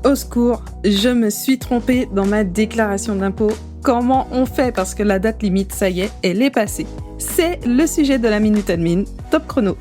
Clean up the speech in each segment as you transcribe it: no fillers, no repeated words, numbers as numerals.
Au secours, je me suis trompée dans ma déclaration d'impôt. Comment on fait? Parce que la date limite, ça y est, elle est passée. C'est le sujet de la Minute Admin. Top chrono.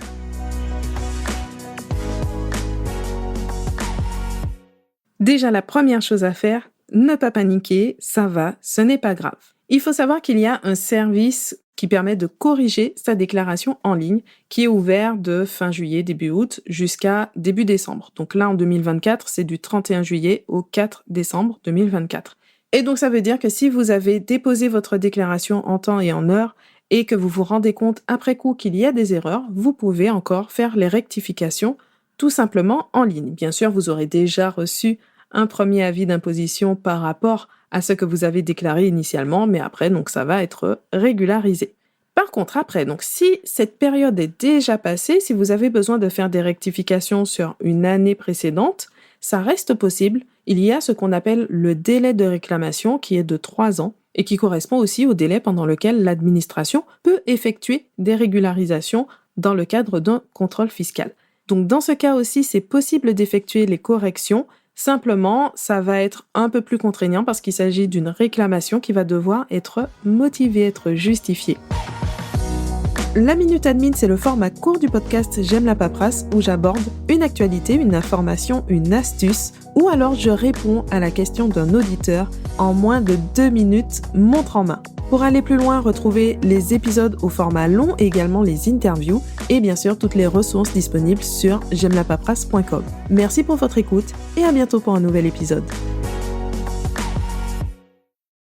Déjà, la première chose à faire, ne pas paniquer, ça va, ce n'est pas grave. Il faut savoir qu'il y a un service qui permet de corriger sa déclaration en ligne, qui est ouvert de fin juillet, début août, jusqu'à début décembre. Donc là, en 2024, c'est du 31 juillet au 4 décembre 2024. Et donc, ça veut dire que si vous avez déposé votre déclaration en temps et en heure, et que vous vous rendez compte après coup qu'il y a des erreurs, vous pouvez encore faire les rectifications tout simplement en ligne. Bien sûr, vous aurez déjà reçu un premier avis d'imposition par rapport à ce que vous avez déclaré initialement, mais après, donc ça va être régularisé. Par contre, après, donc si cette période est déjà passée, si vous avez besoin de faire des rectifications sur une année précédente, ça reste possible. Il y a ce qu'on appelle le délai de réclamation qui est de 3 ans et qui correspond aussi au délai pendant lequel l'administration peut effectuer des régularisations dans le cadre d'un contrôle fiscal. Donc dans ce cas aussi, c'est possible d'effectuer les corrections. Simplement, ça va être un peu plus contraignant parce qu'il s'agit d'une réclamation qui va devoir être motivée, être justifiée. La Minute Admin, c'est le format court du podcast J'aime la paperasse où j'aborde une actualité, une information, une astuce ou alors je réponds à la question d'un auditeur en moins de 2 minutes, montre en main. Pour aller plus loin, retrouvez les épisodes au format long et également les interviews et bien sûr toutes les ressources disponibles sur j'aime-la-paperasse.com. Merci pour votre écoute et à bientôt pour un nouvel épisode.